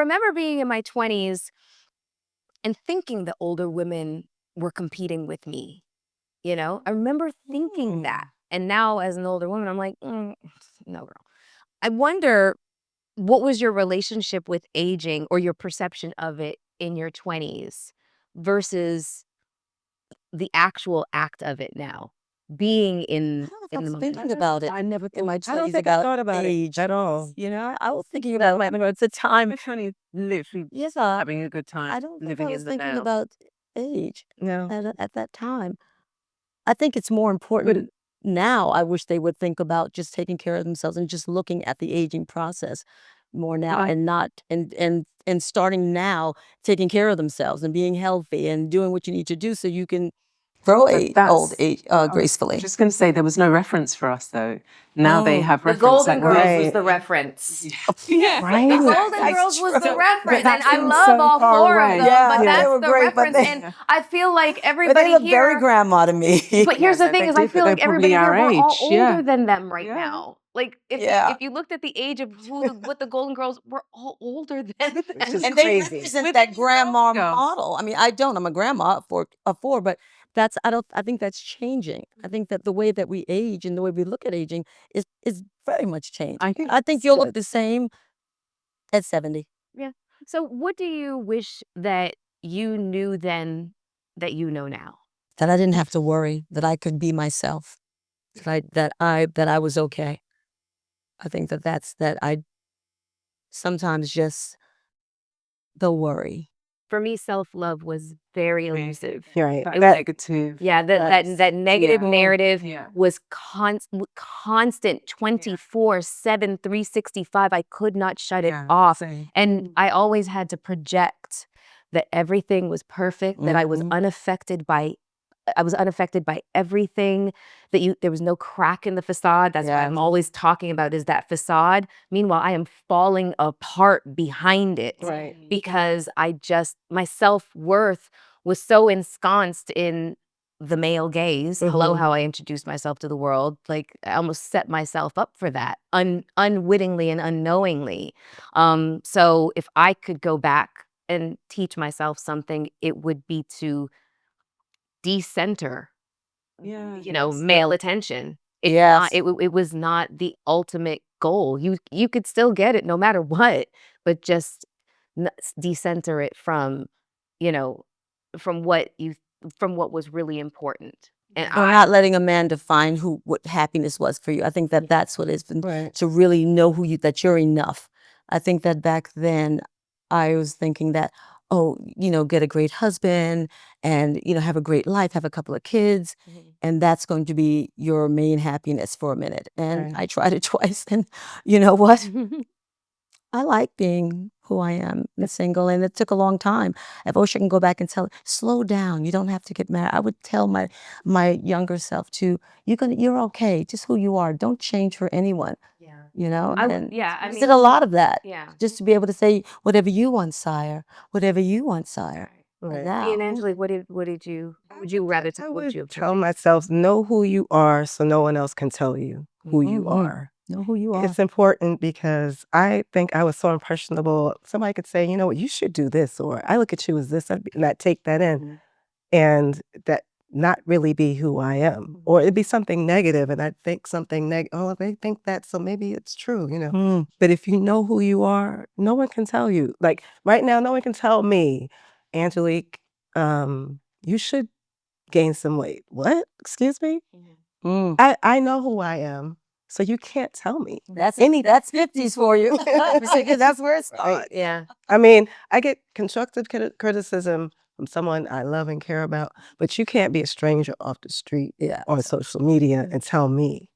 remember being in my 20s and thinking the older women were competing with me. You know, I remember thinking that. And now as an older woman, I'm like, no, girl. I wonder, what was your relationship with aging or your perception of it in your 20s versus the actual act of it now? Being in the moment. Thinking about it. I never in my 20s I don't think I thought about age it at all. You know, I was thinking about it's a time. My 20s, literally Yes, having a good time, I don't think living I was in the thinking now. about age No. at that time. I think it's more important now. I wish they would think about just taking care of themselves and just looking at the aging process more now, and not and starting now, taking care of themselves and being healthy and doing what you need to do so you can grow old age gracefully. Just going to say, there was no reference for us though. Now they have The reference. Golden Girls was Right. the reference. Yeah. Right. The Golden Girls was the reference, and I seems love so all far four away. of them. Yeah, but they that's were the great, but reference, they- and I feel like But everybody they look here. very grandma to me. But here's the Yeah, thing: they is I do, feel but like they're everybody probably here, our we're all age, yeah. older than them right Yeah. now. Like if you looked at the age of what the Golden Girls, we're all older than them. is And they crazy. represent that grandma Girls. model. I mean, I don't. I'm a grandma of four, but I think that's changing. I think that the way that we age and the way we look at aging is very much changed. I think you'll look the same at 70. Yeah. So what do you wish that you knew then that you know now? That I didn't have to worry, that I could be myself, that I was okay. I think that I sometimes just the worry. For me, self-love was very elusive. You're right. It was Negative. Yeah, that negative narrative Yeah. was constant 24/7, 365. I could not shut it off. Same. And I always had to project that everything was perfect, that I was unaffected by everything, there was no crack in the facade. That's what I'm always talking about, is that facade. Meanwhile, I am falling apart behind it. Right. Because my self-worth was so ensconced in the male gaze. Hello, how I introduced myself to the world. Like, I almost set myself up for that unwittingly and unknowingly. So if I could go back and teach myself something, it would be to decenter, male attention. It was not the ultimate goal. You could still get it no matter what, but just decenter it from, from what was really important. And Or not letting a man define what happiness was for you. I think that that's what it's been, to really know that you're enough. I think that back then I was thinking that, get a great husband and, have a great life, have a couple of kids, and that's going to be your main happiness for a minute. And I tried it twice, and you know what? I like being who I am and single, and it took a long time. I wish I can go back and tell, slow down. You don't have to get married. I would tell my younger self too, you're okay, just who you are. Don't change for anyone. Yeah. I did a lot of that. Yeah. Just to be able to say, whatever you want, sire. Whatever you want, sire. Right. And Angelique, would you rather tell myself, know who you are so no one else can tell you who you are. Know who you are. It's important because I think I was so impressionable. Somebody could say, you should do this, or I look at you as this, and I take that in, and that not really be who I am. Or it'd be something negative, and I'd think something negative. Oh, they think that, so maybe it's true, But if you know who you are, no one can tell you. Like right now, no one can tell me, Angelique, you should gain some weight. What? Excuse me? I know who I am. So you can't tell me. That's 50s for you. That's where it starts. Yeah. I mean, I get constructive criticism from someone I love and care about, but you can't be a stranger off the street on social media and tell me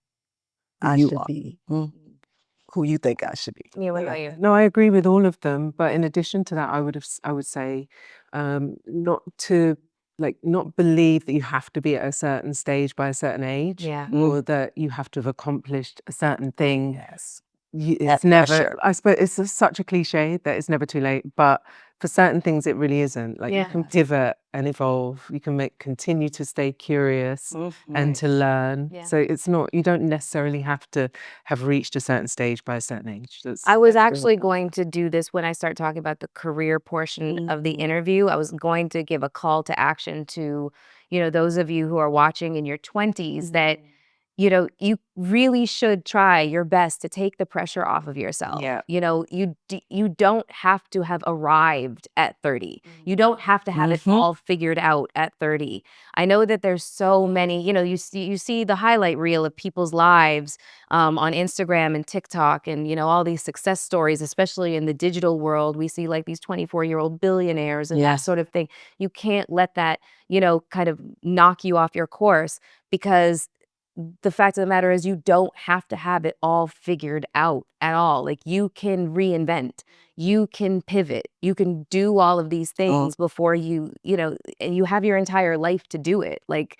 I should be who you think I should be. Yeah, what about you? No, I agree with all of them. But in addition to that, I would say not believe that you have to be at a certain stage by a certain age, or that you have to have accomplished a certain thing. Yes. It's never, I suppose it's such a cliche that it's never too late, but for certain things, it really isn't. Like you Yeah. can pivot and evolve. You can continue to stay curious and to learn. Yeah. So it's not, you don't necessarily have to have reached a certain stage by a certain age. I was actually going to do this when I start talking about the career portion of the interview. I was going to give a call to action to, those of you who are watching in your 20s that, you really should try your best to take the pressure off of yourself. Yeah. You don't have to have arrived at 30. You don't have to have it all figured out at 30. I know that there's so many, you see the highlight reel of people's lives on Instagram and TikTok and, all these success stories, especially in the digital world. We see like these 24-year-old billionaires and that sort of thing. You can't let that, kind of knock you off your course, because the fact of the matter is you don't have to have it all figured out at all. Like, you can reinvent, you can pivot, you can do all of these things before and you have your entire life to do it. Like,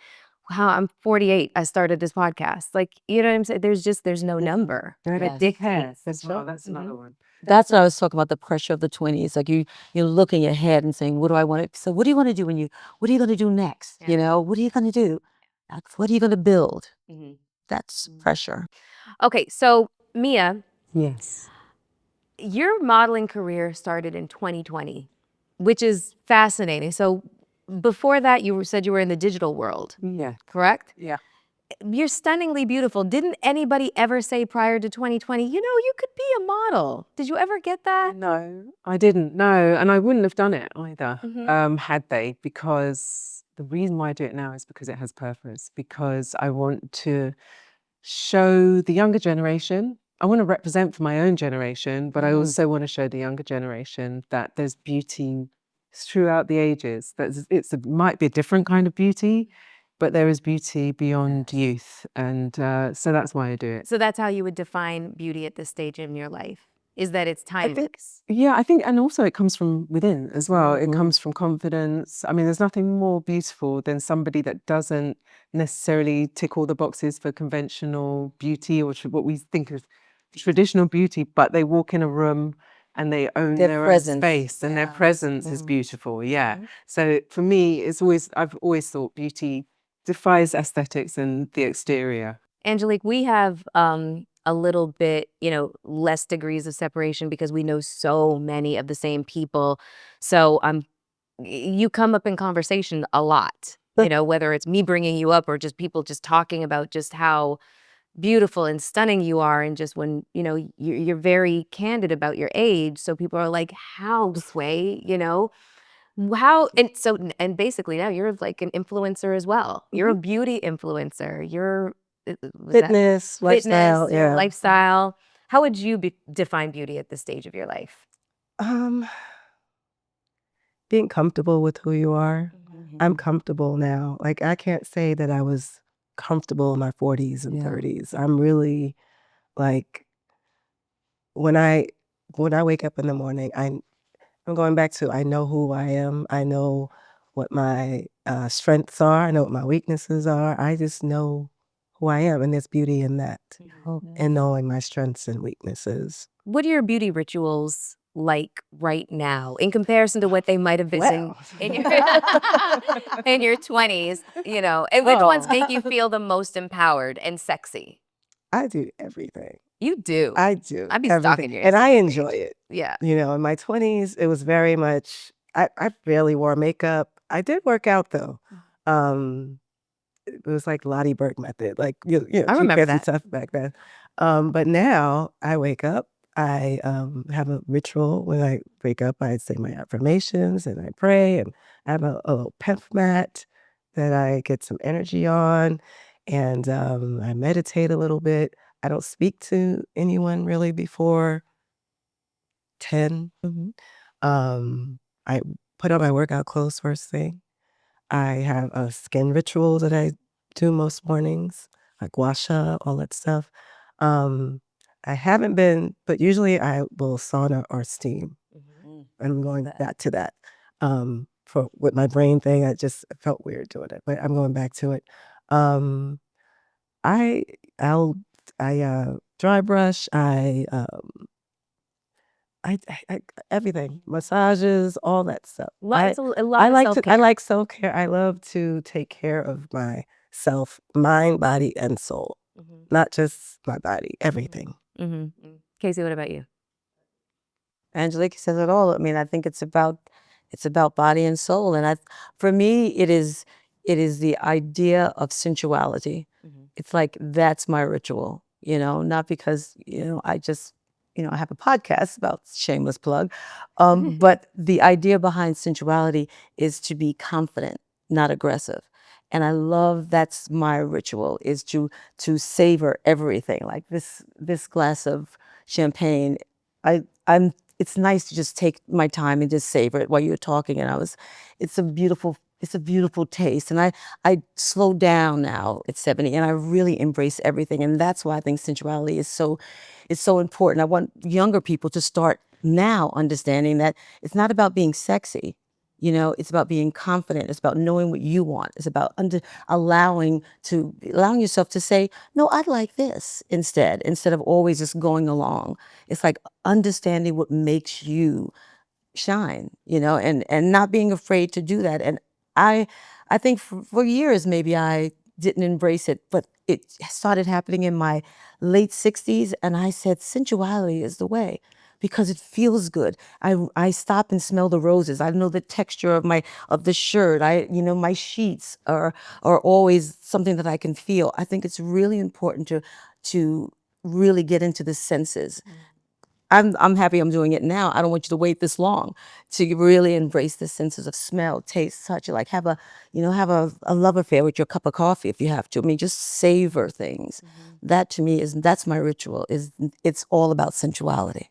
wow, I'm 48. I started this podcast. Like, you know what I'm saying? There's no number. Ridiculous. That's another one. That's what I was talking about, the pressure of the 20s. Like you're looking ahead and saying, what do I want to, so what do you want to do what are you going to do next? What are you going to do? Like, what are you going to build? That's pressure. Okay, so Mia. Yes. Your modeling career started in 2020, which is fascinating. So before that, you said you were in the digital world. Yeah. Correct? Yeah. You're stunningly beautiful. Didn't anybody ever say prior to 2020, you could be a model? Did you ever get that? No, I didn't. No, and I wouldn't have done it either, had they, because the reason why I do it now is because it has purpose, because I want to show the younger generation. I want to represent for my own generation, but I also want to show the younger generation that there's beauty throughout the ages. It might be a different kind of beauty, but there is beauty beyond youth. And so that's why I do it. So that's how you would define beauty at this stage in your life, is that it's timeless. I think, and also it comes from within as well. It comes from confidence. I mean, there's nothing more beautiful than somebody that doesn't necessarily tick all the boxes for conventional beauty or what we think of traditional beauty, but they walk in a room and they own their own space, and their presence is beautiful. So for me, I've always thought beauty defies aesthetics and the exterior. Angelique, we have a little bit, less degrees of separation because we know so many of the same people. So you come up in conversation a lot, whether it's me bringing you up or just people just talking about just how beautiful and stunning you are. And just when, you're very candid about your age. So people are like, how, Sway, how, and basically now you're like an influencer as well. You're a beauty influencer. You're Fitness, lifestyle, yeah. Lifestyle. How would you define beauty at this stage of your life? Being comfortable with who you are. I'm comfortable now. Like, I can't say that I was comfortable in my 40s and 30s. I'm really like, when I wake up in the morning, I'm going back to, I know who I am. I know what my strengths are. I know what my weaknesses are. I just know who I am, and there's beauty in that, and knowing my strengths and weaknesses. What are your beauty rituals like right now in comparison to what they might have been in your 20s, and which ones make you feel the most empowered and sexy? I do everything. You do? I do. I'd be everything. stalking you. And I enjoy it. Yeah. In my 20s, it was very much, I barely wore makeup. I did work out though. It was like Lottie Berg method. Like, I remember that stuff back then. But now I wake up, I have a ritual. When I wake up, I say my affirmations and I pray, and I have a little pep mat that I get some energy on, and I meditate a little bit. I don't speak to anyone really before 10. I put on my workout clothes first thing. I have a skin ritual that I do most mornings, like gua sha, all that stuff. I haven't been, but usually I will sauna or steam. I'm going back to that. With my brain thing, I just felt weird doing it, but I'm going back to it. I dry brush. I everything, massages, all that stuff. It's a lot I of like self-care. I like self-care. I love to take care of myself, mind, body, and soul. Not just my body, everything. Kacy, what about you? Angelique says it all. I mean, I think it's about body and soul, and for me, it is the idea of sensuality. It's like that's my ritual, not because I just I have a podcast about shameless plug, but the idea behind sensuality is to be confident, not aggressive. And I love that's my ritual is to savor everything. Like this glass of champagne, I'm it's nice to just take my time and just savor it while you're talking. And it's a beautiful taste. And I slow down now at 70 and I really embrace everything. And that's why I think sensuality is so important. I want younger people to start now understanding that it's not about being sexy. It's about being confident. It's about knowing what you want. It's about allowing yourself to say, no, I'd like this instead of always just going along. It's like understanding what makes you shine, and not being afraid to do that. And I think for years, maybe I didn't embrace it, but it started happening in my late 60s. And I said, sensuality is the way. Because it feels good. I stop and smell the roses. I know the texture of the shirt. My sheets are always something that I can feel. I think it's really important to really get into the senses. I'm happy I'm doing it now. I don't want you to wait this long to really embrace the senses of smell, taste, touch. Like have a love affair with your cup of coffee if you have to. I mean, just savor things. That to me that's my ritual. It's all about sensuality.